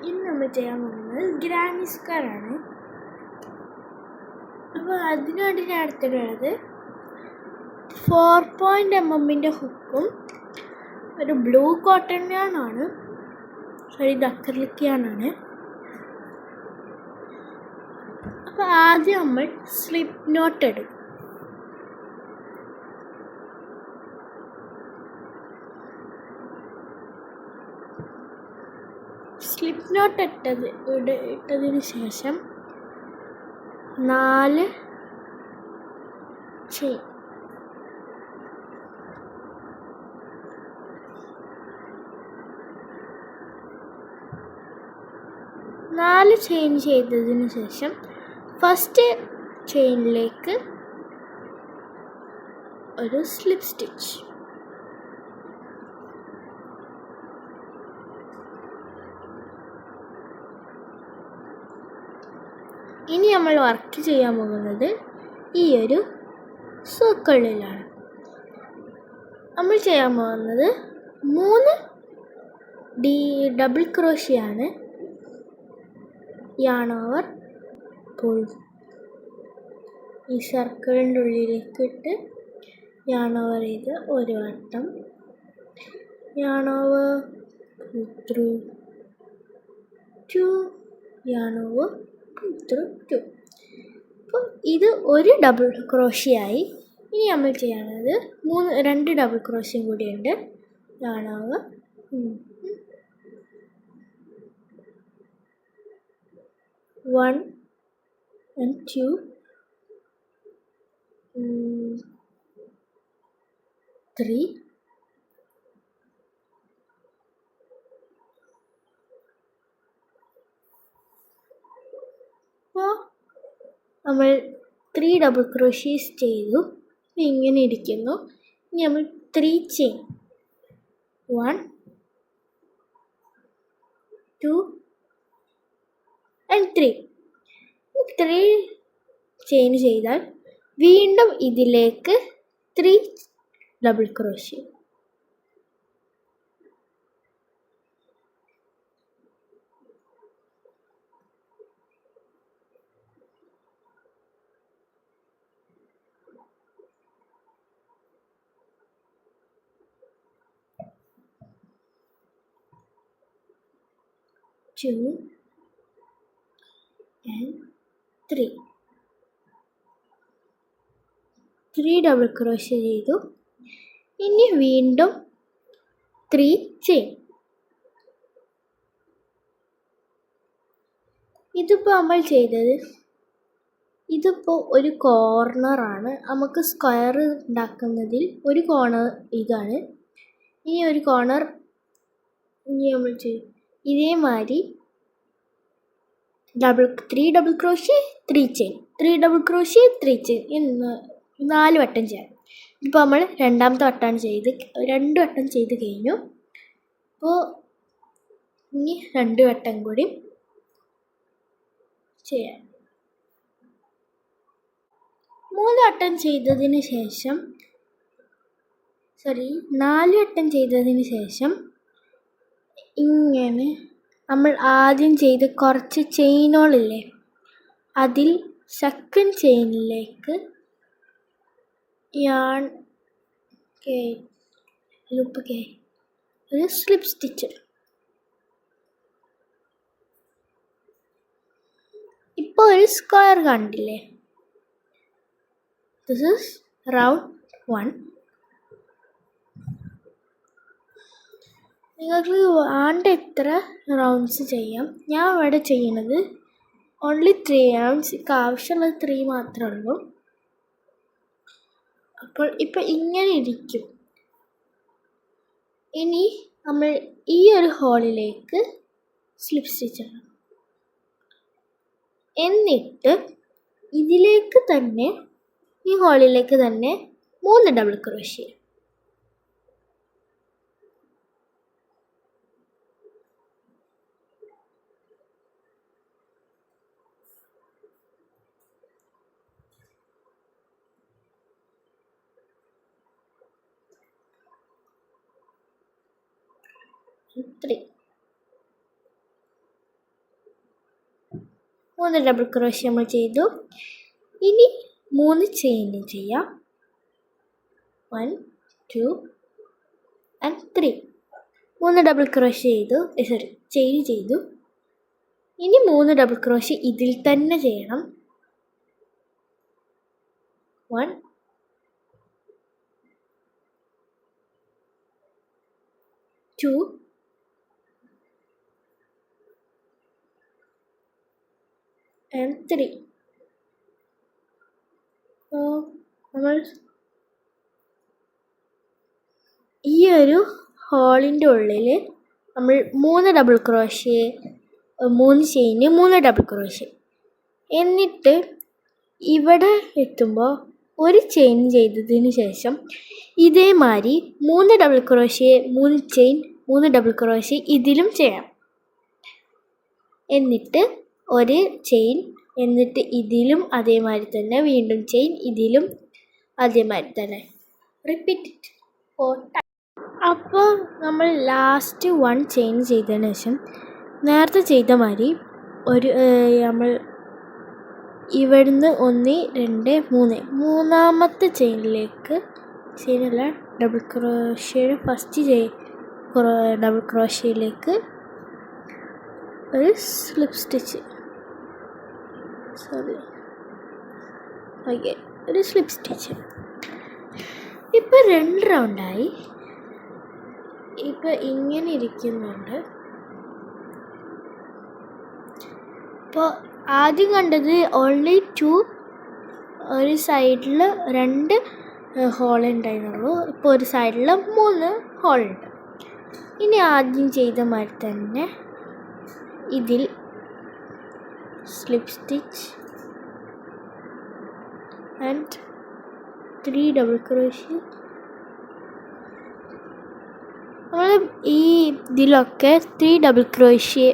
ഇന്ന് നമ്മൾ ചെയ്യാൻ പോകുന്നത് ഗ്രാനി സ്ക്വയറാണ്. അപ്പോൾ അതിനു വേണ്ടി ഞാൻ എടുത്തിട്ടുള്ളത് 4.mm ഹുക്കും ഒരു ബ്ലൂ കോട്ടൺ യാണാണ്, ഇത് അക്രിലിക് യാണാണ്. അപ്പോൾ ആദ്യം നമ്മൾ സ്ലിപ്പ് നോട്ട് എടുക്കും. സ്ലിപ്പ് നോട്ട് ഇട്ടതിന് ശേഷം 4 ചെയിൻ, ചെയ്തതിന് ശേഷം ഫസ്റ്റ് ചെയിനിലേക്ക് ഒരു സ്ലിപ്പ് സ്റ്റിച്ച്. ഇനി നമ്മൾ വർക്ക് ചെയ്യാൻ പോകുന്നത് ഈ ഒരു സർക്കിളിലാണ്. നമ്മൾ ചെയ്യാൻ പോകുന്നത് 3 ഡബിൾ ക്രോഷ്യാണ്. യാൺ ഓവർ പുൾ, ഈ സർക്കിളിൻ്റെ ഉള്ളിലേക്ക് ഇട്ട് യാൺ ഓവർ ചെയ്ത് ഒരു വട്ടം, yarn over through 2, yarn over through 2. അപ്പോൾ ഇത് ഒരു ഡബിൾ ക്രോഷ്യായി. ഇനി നമ്മൾ ചെയ്യാനുള്ളത് 2 ഡബിൾ ക്രോഷ്യം കൂടിയുണ്ട്. Yarn over 1 and 2, 3, 4. നമ്മൾ 3 ഡബിൾ ക്രോഷ്യേസ് ചെയ്തു. ഇങ്ങനെ ഇരിക്കുന്നു. ഇനി നമ്മൾ 3 ചെയിൻ, 1, 2 and 3. 3 ചെയിൻ ചെയ്താൽ വീണ്ടും ഇതിലേക്ക് 3 double crochet. Two and 3 double crochet ചെയ്തു. ഇനി വീണ്ടും 3 ചെയിൻ. ഇതിപ്പോൾ ഒരു കോർണറാണ്. നമുക്ക് സ്ക്വയർ ഉണ്ടാക്കുന്നതിൽ ഒരു കോർണർ ഇതാണ്. ഇനി ഒരു കോർണർ നമ്മൾ ചെയ്യും. ഇതേമാതിരി 3 double crochet 3 chain, 3 double crochet 3 chain എന്ന് 4 വട്ടം ചെയ്യാം. ഇപ്പോൾ നമ്മൾ 2ാമത്തെ വട്ടമാണ് 2 വട്ടം ചെയ്ത് കഴിഞ്ഞു. അപ്പോൾ ഇനി 2 വട്ടം കൂടി ചെയ്യാം. 4 വട്ടം ചെയ്തതിന് ശേഷം ഇങ്ങനെ നമ്മൾ ആദ്യം ചെയ്ത് കുറച്ച് ചെയിനുകളില്ലേ, അതിൽ സെക്കൻഡ് ചെയിനിലേക്ക് ഒരു സ്ലിപ്പ് സ്റ്റിച്ച്. ഇപ്പോൾ ഒരു സ്ക്വയർ കണ്ടില്ലേ? This is round 1. നിങ്ങൾക്ക് വേണ്ട എത്ര റൗണ്ട്സ് ചെയ്യാം. ഞാൻ ഇവിടെ ചെയ്യുന്നത് ഓൺലി 3 റൗണ്ട്സ്. ആവശ്യമുള്ളത് 3 മാത്രമേ ഉള്ളൂ. അപ്പോൾ ഇപ്പം ഇങ്ങനെ ഇരിക്കും. ഇനി നമ്മൾ ഈ ഒരു ഹോളിലേക്ക് സ്ലിപ്പ് സ്റ്റിച്ച് ഇടണം. എന്നിട്ട് ഇതിലേക്ക് തന്നെ, ഈ ഹോളിലേക്ക് തന്നെ 3 ഡബിൾ ക്രോഷ്യ. 3 ഡബിൾ ക്രോഷ്യ നമ്മൾ ചെയ്തു. ഇനി 3 ചെയിൻ ചെയ്യാം. 1 2 and 3. 3 ഡബിൾ ക്രോഷ്യ ചെയ്തു, ചെയിൻ ചെയ്തു. ഇനി 3 ഡബിൾ ക്രോഷ്യ ഇതിൽ തന്നെ ചെയ്യണം. 1 2 and 3. നമ്മൾ ഈ ഒരു ഹോളിൻ്റെ ഉള്ളിൽ നമ്മൾ 3 double crochet, 3 chain, 3 double crochet. എന്നിട്ട് ഇവിടെ എത്തുമ്പോൾ ഒരു ചെയിൻ ചെയ്തതിന് ശേഷം ഇതേമാതിരി 3 double crochet, 3 chain, 3 double crochet ഇതിലും ചെയ്യാം. എന്നിട്ട് ഒരു ചെയിൻ, എന്നിട്ട് ഇതിലും അതേമാതിരി തന്നെ വീണ്ടും ചെയിൻ, ഇതിലും അതേമാതിരി തന്നെ റിപ്പീറ്റ് ഇറ്റ്. അപ്പോൾ നമ്മൾ ലാസ്റ്റ് 1 ചെയിൻ ചെയ്തതിന് ശേഷം നേരത്തെ ചെയ്ത മാതിരി ഒരു നമ്മൾ ഇവിടുന്ന് 1 2 3 മൂന്നാമത്തെ ചെയിനല്ല ഡബിൾ ക്രോഷ്യയുടെ ഫസ്റ്റ് ഡബിൾ ക്രോഷ്യയിലേക്ക് ഒരു സ്ലിപ്പ് സ്റ്റിച്ച്, ഒരു സ്ലിപ്പ് സ്റ്റിച്ച്. ഇപ്പം 2 റൗണ്ടായി. ഇപ്പം ഇങ്ങനെ ഇരിക്കുന്നുണ്ട്. ഇപ്പോൾ ആദ്യം കണ്ടത് ഓൺലി 2, ഒരു സൈഡിൽ 2 ഹോൾ ഉണ്ടായിരുന്നുള്ളൂ. ഇപ്പോൾ ഒരു സൈഡിൽ 3 ഹോളുണ്ട്. ഇനി ആദ്യം ചെയ്ത മാതിരി തന്നെ ഇതിൽ slip stitch and 3 double crochet. നമ്മൾ ഈ ഇതിലൊക്കെ 3 ഡബിൾ ക്രോഷ്യ,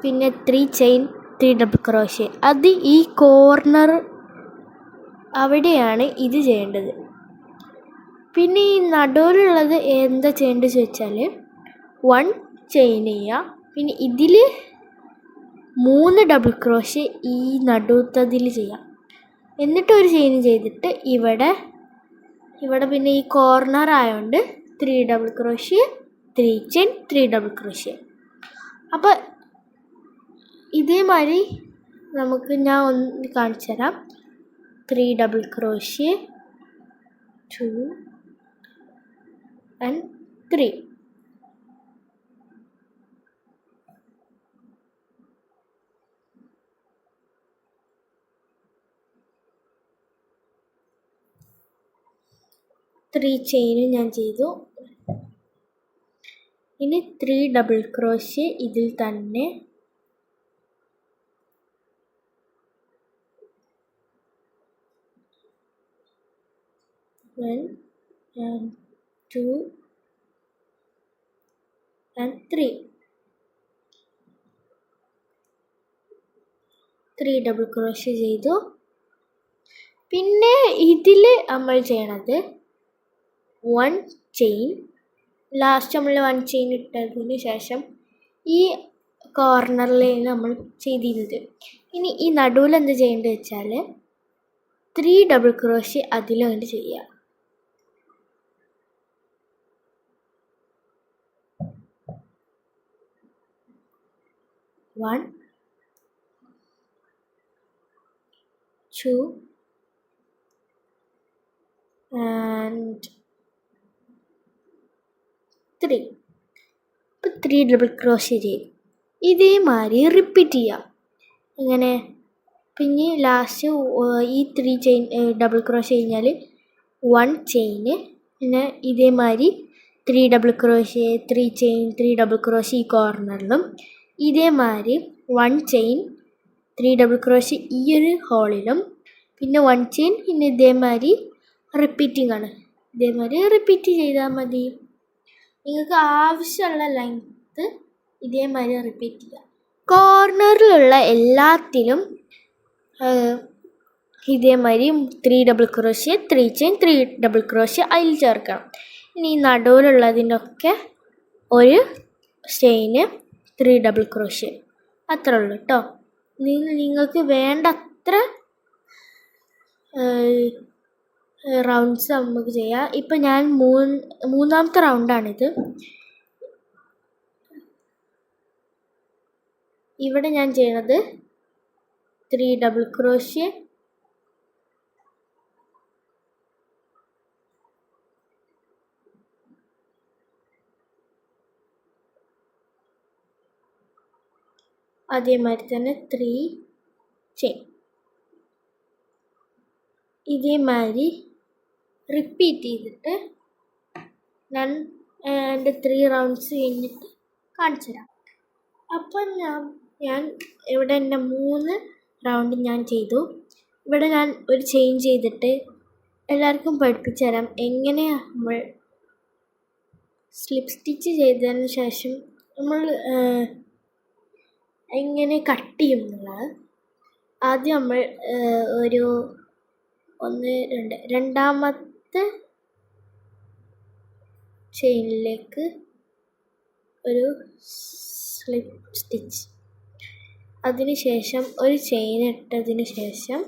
പിന്നെ 3 ചെയിൻ, 3 ഡബിൾ ക്രോഷ്യ. അത് ഈ കോർണർ അവിടെയാണ് ഇത് ചെയ്യേണ്ടത്. പിന്നെ ഈ നടുവിലുള്ളത് എന്താ ചെയ്യേണ്ടത് വെച്ചാൽ 1 ചെയിൻ ചെയ്യുക, പിന്നെ ഇതിൽ 3 ഡബിൾ ക്രോഷ്യ ഈ നടുത്തതിൽ ചെയ്യാം. എന്നിട്ട് ഒരു ചെയിൻ ചെയ്തിട്ട് ഇവിടെ പിന്നെ ഈ കോർണർ ആയതുകൊണ്ട് 3 double crochet, 3 chain, 3 double crochet. അപ്പോൾ ഇതേമാതിരി ഞാൻ ഒന്ന് കാണിച്ചു തരാം. 3 ഡബിൾ ക്രോഷ്യ, 2 and 3. ചെയിനും ഞാൻ ചെയ്തു. ഇനി 3 ഡബിൾ ക്രോഷ്യ ഇതിൽ തന്നെ. 1 and 2 and 3. 3 ഡബിൾ ക്രോഷ്യ ചെയ്തു. പിന്നെ ഇതിൽ നമ്മൾ ചെയ്യണത് 1 ചെയിൻ, ലാസ്റ്റ് നമ്മൾ 1 ചെയിൻ ഇട്ടതിന് ശേഷം ഈ കോർണറിലാണ് നമ്മൾ ചെയ്തിരുന്നത്. ഇനി ഈ നടുവിൽ എന്ത് ചെയ്യേണ്ടത് വെച്ചാൽ 3 ഡബിൾ ക്രോഷ്യ അതിൽ വേണ്ടി ചെയ്യുക. 1 2 and 3. ഇപ്പോൾ 3 ഡബിൾ ക്രോഷ്യ ചെയ്യും. ഇതേമാതിരി റിപ്പീറ്റ് ചെയ്യാം. ഇങ്ങനെ പിന്നെ ലാസ്റ്റ് ഈ 3 ചെയിൻ ഡബിൾ ക്രോഷ്യ കഴിഞ്ഞാൽ 1 ചെയിന്, പിന്നെ ഇതേമാതിരി 3 double crochet, 3 chain, 3 double crochet ഈ കോർണറിലും, ഇതേമാതിരി 1 ചെയിൻ, 3 ഡബിൾ ക്രോഷ്യ ഈ ഒരു ഹോളിലും, പിന്നെ 1 ചെയിൻ, പിന്നെ ഇതേമാതിരി റിപ്പീറ്റിംഗ് ആണ്. ഇതേമാതിരി റിപ്പീറ്റ് ചെയ്താൽ മതി. നിങ്ങൾക്ക് ആവശ്യമുള്ള ലെങ്ത്ത് ഇതേമാതിരി റിപ്പീറ്റ് ചെയ്യുക. കോർണറിലുള്ള എല്ലാത്തിലും ഇതേമാതിരി 3 double crochet, 3 chain, 3 double crochet അതിൽ ചേർക്കണം. ഇനി ഈ നടുവിലുള്ളതിനൊക്കെ ഒരു ചെയിന്, 3 ഡബിൾ ക്രോഷ്യ. അത്രേ ഉള്ളൂ കേട്ടോ. നിങ്ങൾക്ക് വേണ്ടത്ര റൗണ്ട്സ് നമുക്ക് ചെയ്യാം. ഇപ്പം ഞാൻ മൂന്നാമത്തെ റൗണ്ടാണിത്. ഇവിടെ ഞാൻ ചെയ്യണത് 3 ഡബിൾ ക്രോഷ്യ, അതേമാതിരി തന്നെ 3 ചെയിൻ. ഇതേമാതിരി റിപ്പീറ്റ് ചെയ്തിട്ട് ഞാൻ എൻ്റെ 3 റൗണ്ട്സ് കഴിഞ്ഞിട്ട് കാണിച്ചു തരാം. അപ്പം ഞാൻ ഇവിടെ എൻ്റെ 3 റൗണ്ട് ഞാൻ ചെയ്തു. ഇവിടെ ഞാൻ ഒരു ചെയിൻ ചെയ്തിട്ട് എല്ലാവർക്കും പഠിപ്പിച്ചു തരാം എങ്ങനെയാണ് നമ്മൾ സ്ലിപ്പ് സ്റ്റിച്ച് ചെയ്തതിന് ശേഷം നമ്മൾ എങ്ങനെ കട്ട് ചെയ്യും എന്നുള്ളത്. ആദ്യം നമ്മൾ ഒരു 1 2 രണ്ടാമത്തെ ചെയിനിലേക്ക് ഒരു സ്ലിപ്പ് സ്റ്റിച്ച്, അതിനുശേഷം ഒരു ചെയിൻ ഇട്ടതിന് ശേഷം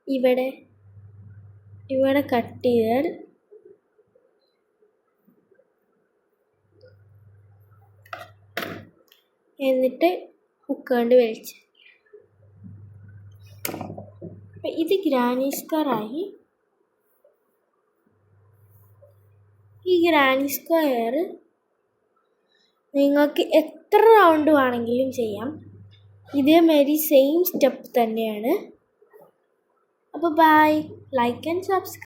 ഇവിടെ കട്ട് ചെയ്താൽ എന്നിട്ട് ഹുക്ക് കൊണ്ട് വലിച്ച്. ഇത് ഗ്രാനി സ്ക്വയറായി. ഈ ഗ്രാനി സ്ക്വയർ നിങ്ങൾക്ക് എത്ര റൗണ്ട് വേണമെങ്കിലും ചെയ്യാം. ഇതേമാതിരി സെയിം സ്റ്റെപ്പ് തന്നെയാണ്. അപ്പോൾ ബൈ, ലൈക്ക് ആൻഡ് സബ്സ്ക്രൈബ്.